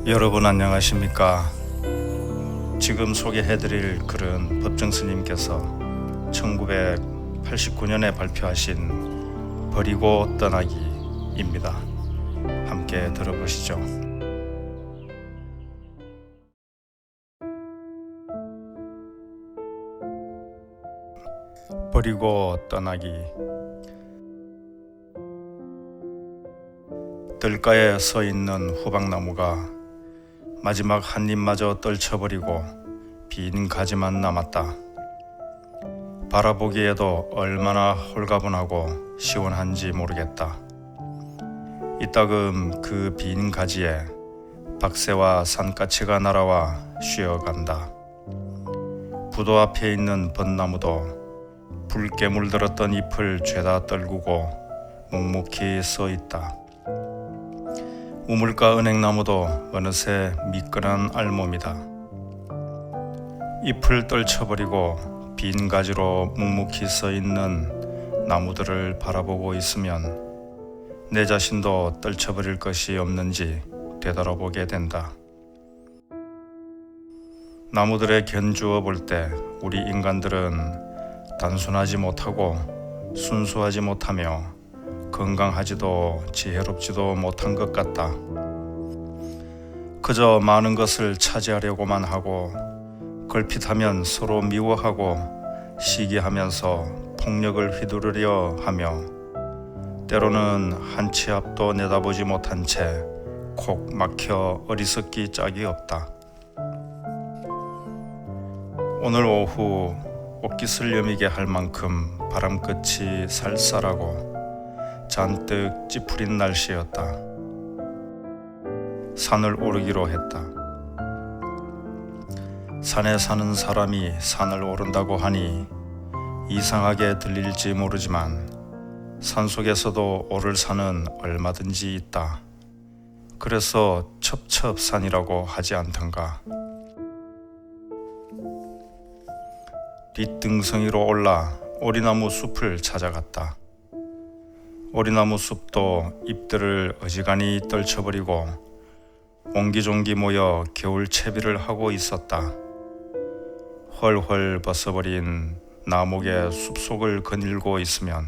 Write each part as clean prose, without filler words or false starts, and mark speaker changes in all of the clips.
Speaker 1: 여러분 안녕하십니까? 지금 소개해드릴 글은 법정스님께서 1989년에 발표하신 버리고 떠나기입니다. 함께 들어보시죠. 버리고 떠나기. 들가에 서 있는 후박나무가 마지막 한 입마저 떨쳐버리고 빈 가지만 남았다. 바라보기에도 얼마나 홀가분하고 시원한지 모르겠다. 이따금 그 빈 가지에 박새와 산까치가 날아와 쉬어간다. 부도 앞에 있는 벚나무도 붉게 물들었던 잎을 죄다 떨구고 묵묵히 서 있다. 우물가 은행나무도 어느새 미끈한 알몸이다. 잎을 떨쳐버리고 빈 가지로 묵묵히 서 있는 나무들을 바라보고 있으면 내 자신도 떨쳐버릴 것이 없는지 되돌아보게 된다. 나무들에 견주어 볼 때 우리 인간들은 단순하지 못하고 순수하지 못하며 건강하지도 지혜롭지도 못한 것 같다. 그저 많은 것을 차지하려고만 하고 걸핏하면 서로 미워하고 시기하면서 폭력을 휘두르려 하며 때로는 한 치 앞도 내다보지 못한 채 콕 막혀 어리석기 짝이 없다. 오늘 오후 옷깃을 여미게 할 만큼 바람끝이 쌀쌀하고 잔뜩 찌푸린 날씨였다. 산을 오르기로 했다. 산에 사는 사람이 산을 오른다고 하니 이상하게 들릴지 모르지만 산속에서도 오를 산은 얼마든지 있다. 그래서 첩첩산이라고 하지 않던가. 뒷등성이로 올라 오리나무 숲을 찾아갔다. 오리나무 숲도 잎들을 어지간히 떨쳐버리고 옹기종기 모여 겨울 채비를 하고 있었다. 헐헐 벗어버린 나목의 숲속을 거닐고 있으면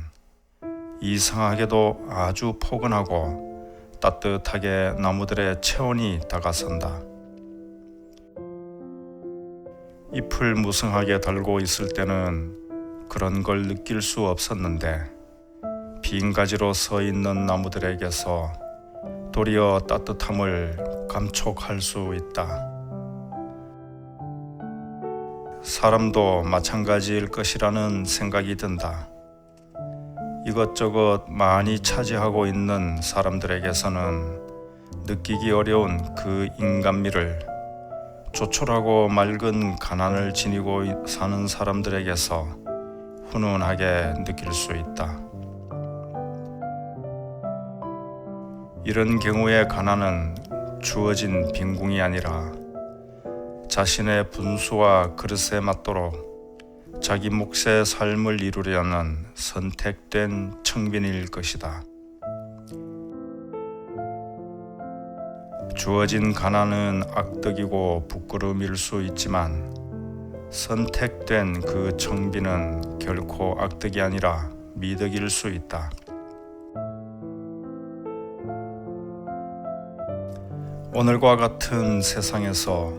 Speaker 1: 이상하게도 아주 포근하고 따뜻하게 나무들의 체온이 다가선다. 잎을 무성하게 달고 있을 때는 그런 걸 느낄 수 없었는데 빈 가지로 서 있는 나무들에게서 도리어 따뜻함을 감촉할 수 있다. 사람도 마찬가지일 것이라는 생각이 든다. 이것저것 많이 차지하고 있는 사람들에게서는 느끼기 어려운 그 인간미를 조촐하고 맑은 가난을 지니고 사는 사람들에게서 훈훈하게 느낄 수 있다. 이런 경우의 가난은 주어진 빈궁이 아니라 자신의 분수와 그릇에 맞도록 자기 몫의 삶을 이루려는 선택된 청빈일 것이다. 주어진 가난은 악덕이고 부끄러움일 수 있지만 선택된 그 청빈은 결코 악덕이 아니라 미덕일 수 있다. 오늘과 같은 세상에서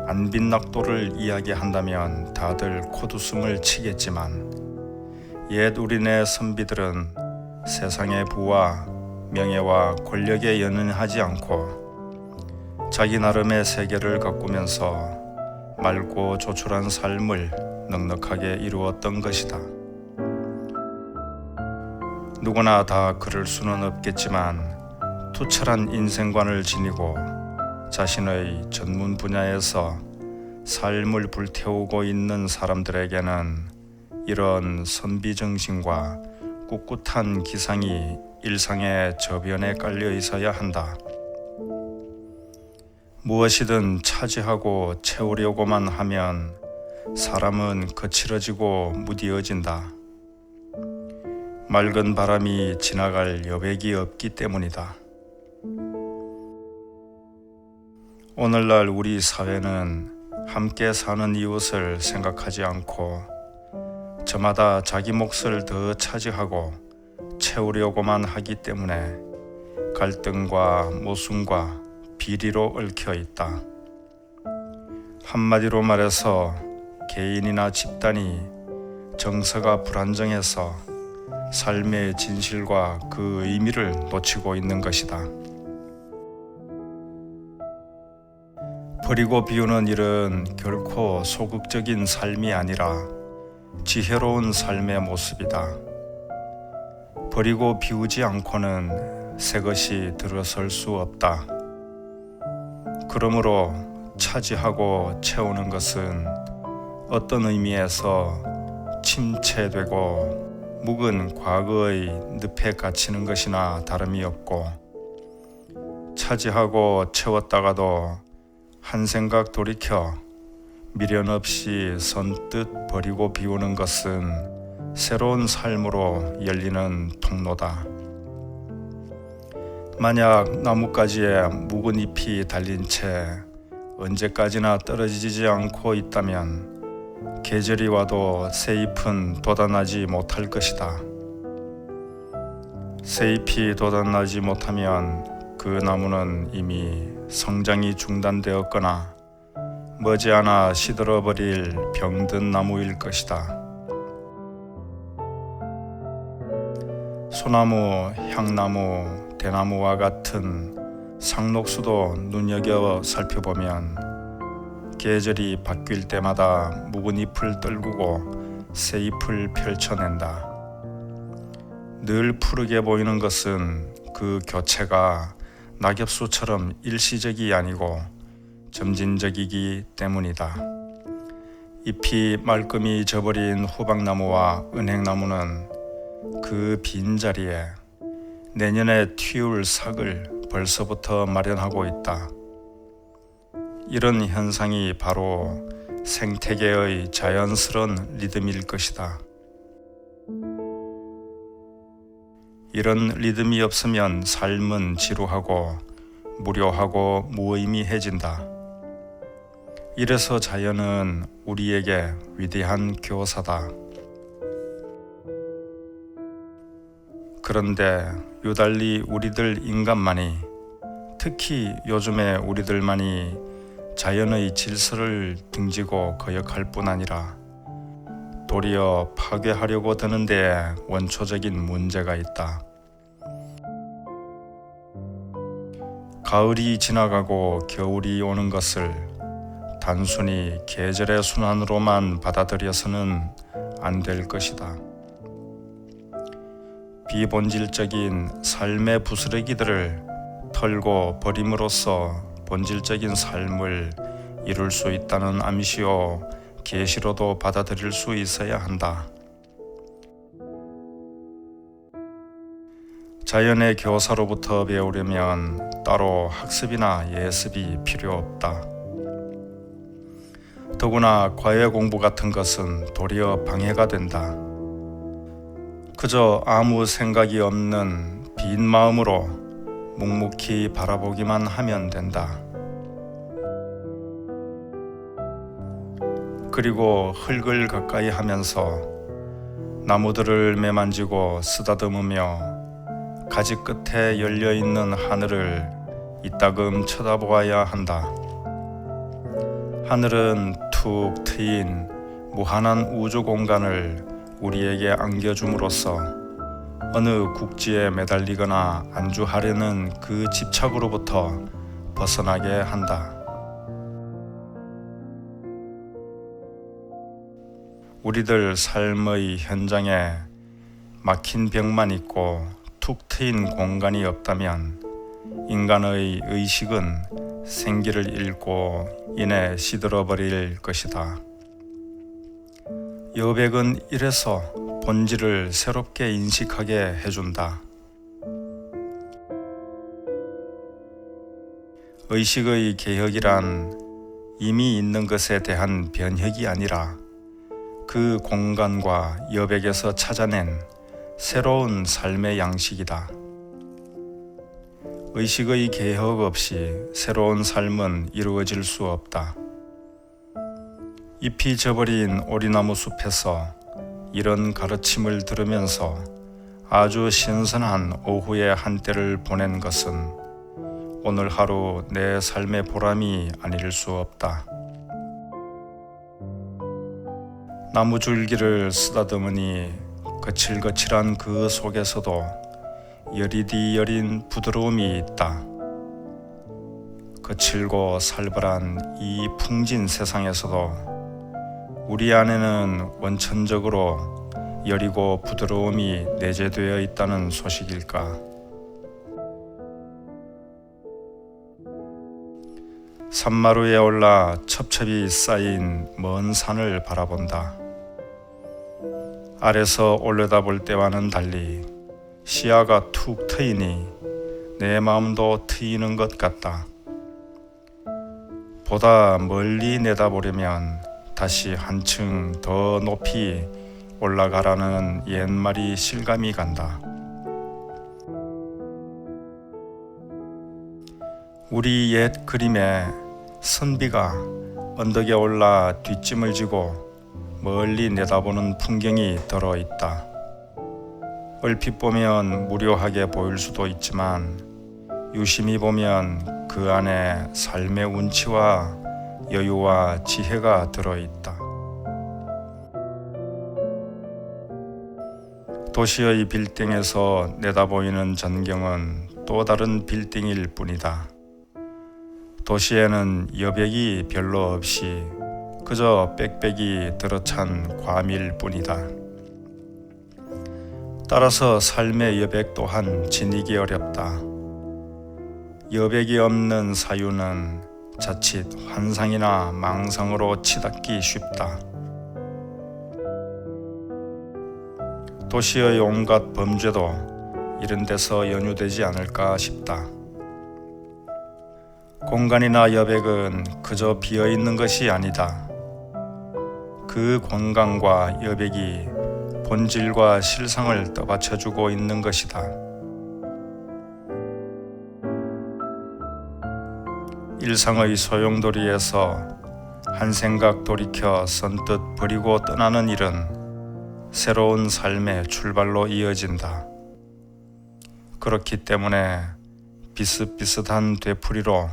Speaker 1: 안빈낙도를 이야기한다면 다들 콧웃음을 치겠지만 옛 우리네 선비들은 세상의 부와 명예와 권력에 연연하지 않고 자기 나름의 세계를 가꾸면서 맑고 조촐한 삶을 넉넉하게 이루었던 것이다. 누구나 다 그럴 수는 없겠지만 투철한 인생관을 지니고 자신의 전문 분야에서 삶을 불태우고 있는 사람들에게는 이런 선비정신과 꿋꿋한 기상이 일상의 저변에 깔려 있어야 한다. 무엇이든 차지하고 채우려고만 하면 사람은 거칠어지고 무디어진다. 맑은 바람이 지나갈 여백이 없기 때문이다. 오늘날 우리 사회는 함께 사는 이웃을 생각하지 않고 저마다 자기 몫을 더 차지하고 채우려고만 하기 때문에 갈등과 모순과 비리로 얽혀 있다. 한마디로 말해서 개인이나 집단이 정서가 불안정해서 삶의 진실과 그 의미를 놓치고 있는 것이다. 버리고 비우는 일은 결코 소극적인 삶이 아니라 지혜로운 삶의 모습이다. 버리고 비우지 않고는 새 것이 들어설 수 없다. 그러므로 차지하고 채우는 것은 어떤 의미에서 침체되고 묵은 과거의 늪에 갇히는 것이나 다름이 없고, 차지하고 채웠다가도 한 생각 돌이켜 미련 없이 선뜻 버리고 비우는 것은 새로운 삶으로 열리는 통로다. 만약 나뭇가지에 묵은 잎이 달린 채 언제까지나 떨어지지 않고 있다면 계절이 와도 새 잎은 돋아나지 못할 것이다. 새 잎이 돋아나지 못하면 그 나무는 이미 성장이 중단되었거나 머지않아 시들어버릴 병든 나무일 것이다. 소나무, 향나무, 대나무와 같은 상록수도 눈여겨 살펴보면 계절이 바뀔 때마다 묵은 잎을 떨구고 새 잎을 펼쳐낸다. 늘 푸르게 보이는 것은 그 교체가 낙엽수처럼 일시적이 아니고 점진적이기 때문이다. 잎이 말끔히 져버린 호박나무와 은행나무는 그 빈자리에 내년에 틔울 삭을 벌써부터 마련하고 있다. 이런 현상이 바로 생태계의 자연스러운 리듬일 것이다. 이런 리듬이 없으면 삶은 지루하고 무료하고 무의미해진다. 이래서 자연은 우리에게 위대한 교사다. 그런데 유달리 우리들 인간만이, 특히 요즘에 우리들만이 자연의 질서를 등지고 거역할 뿐 아니라 도리어 파괴하려고 드는 데 원초적인 문제가 있다. 가을이 지나가고 겨울이 오는 것을 단순히 계절의 순환으로만 받아들여서는 안 될 것이다. 비본질적인 삶의 부스러기들을 털고 버림으로써 본질적인 삶을 이룰 수 있다는 암시요 계시로도 받아들일 수 있어야 한다. 자연의 교사로부터 배우려면 따로 학습이나 예습이 필요 없다. 더구나 과외 공부 같은 것은 도리어 방해가 된다. 그저 아무 생각이 없는 빈 마음으로 묵묵히 바라보기만 하면 된다. 그리고 흙을 가까이 하면서 나무들을 매만지고 쓰다듬으며 가지 끝에 열려있는 하늘을 이따금 쳐다보아야 한다. 하늘은 툭 트인 무한한 우주 공간을 우리에게 안겨줌으로써 어느 국지에 매달리거나 안주하려는 그 집착으로부터 벗어나게 한다. 우리들 삶의 현장에 막힌 벽만 있고 툭 트인 공간이 없다면 인간의 의식은 생기를 잃고 이내 시들어버릴 것이다. 여백은 이래서 본질을 새롭게 인식하게 해준다. 의식의 개혁이란 이미 있는 것에 대한 변혁이 아니라 그 공간과 여백에서 찾아낸 새로운 삶의 양식이다. 의식의 개혁 없이 새로운 삶은 이루어질 수 없다. 잎이 져버린 오리나무 숲에서 이런 가르침을 들으면서 아주 신선한 오후의 한때를 보낸 것은 오늘 하루 내 삶의 보람이 아닐 수 없다. 나무 줄기를 쓰다듬으니 거칠거칠한 그 속에서도 여리디 여린 부드러움이 있다. 거칠고 살벌한 이 풍진 세상에서도 우리 안에는 원천적으로 여리고 부드러움이 내재되어 있다는 소식일까? 산마루에 올라 첩첩이 쌓인 먼 산을 바라본다. 아래서 올려다볼 때와는 달리 시야가 툭 트이니 내 마음도 트이는 것 같다. 보다 멀리 내다보려면 다시 한층 더 높이 올라가라는 옛말이 실감이 간다. 우리 옛 그림에 선비가 언덕에 올라 뒷짐을 지고 멀리 내다보는 풍경이 들어있다. 얼핏 보면 무료하게 보일 수도 있지만 유심히 보면 그 안에 삶의 운치와 여유와 지혜가 들어있다. 도시의 빌딩에서 내다보이는 전경은 또 다른 빌딩일 뿐이다. 도시에는 여백이 별로 없이 그저 빽빽이 들어찬 과밀 뿐이다. 따라서 삶의 여백 또한 지니기 어렵다. 여백이 없는 사유는 자칫 환상이나 망상으로 치닫기 쉽다. 도시의 온갖 범죄도 이런 데서 연유되지 않을까 싶다. 공간이나 여백은 그저 비어있는 것이 아니다. 그 공간과 여백이 본질과 실상을 떠받쳐주고 있는 것이다. 일상의 소용돌이에서 한 생각 돌이켜 선뜻 버리고 떠나는 일은 새로운 삶의 출발로 이어진다. 그렇기 때문에 비슷비슷한 되풀이로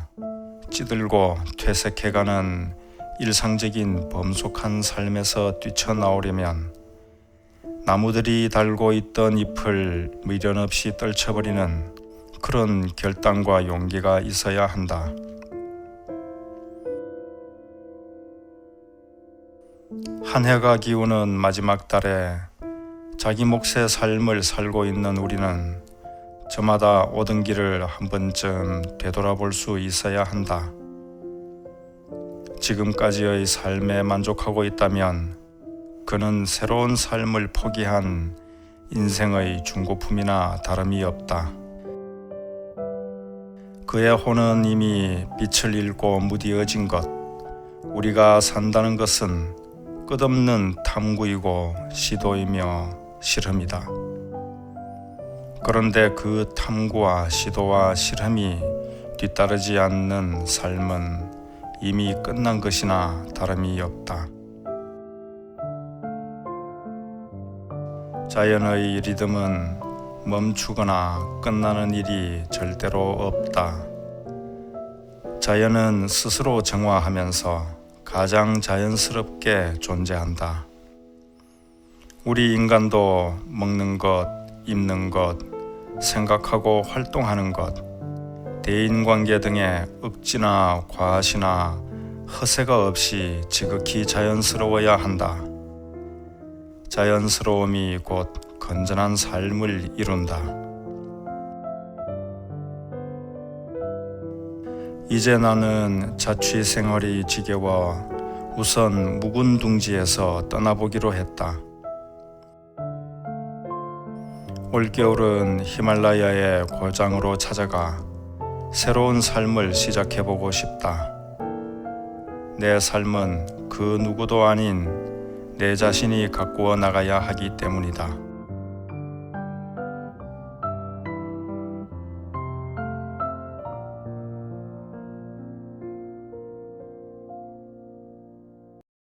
Speaker 1: 찌들고 퇴색해가는 일상적인 범속한 삶에서 뛰쳐나오려면 나무들이 달고 있던 잎을 미련 없이 떨쳐버리는 그런 결단과 용기가 있어야 한다. 한 해가 기우는 마지막 달에 자기 몫의 삶을 살고 있는 우리는 저마다 오던 길을 한 번쯤 되돌아볼 수 있어야 한다. 지금까지의 삶에 만족하고 있다면 그는 새로운 삶을 포기한 인생의 중고품이나 다름이 없다. 그의 혼은 이미 빛을 잃고 무디어진 것, 우리가 산다는 것은 끝없는 탐구이고 시도이며 실험이다. 그런데 그 탐구와 시도와 실험이 뒤따르지 않는 삶은 이미 끝난 것이나 다름이 없다. 자연의 리듬은 멈추거나 끝나는 일이 절대로 없다. 자연은 스스로 정화하면서 가장 자연스럽게 존재한다. 우리 인간도 먹는 것, 입는 것, 생각하고 활동하는 것, 대인관계 등의 억지나 과시나 허세가 없이 지극히 자연스러워야 한다. 자연스러움이 곧 건전한 삶을 이룬다. 이제 나는 자취 생활이 지겨워 우선 묵은 둥지에서 떠나보기로 했다. 올겨울은 히말라야의 고장으로 찾아가 새로운 삶을 시작해보고 싶다. 내 삶은 그 누구도 아닌 내 자신이 가꾸어 나가야 하기 때문이다.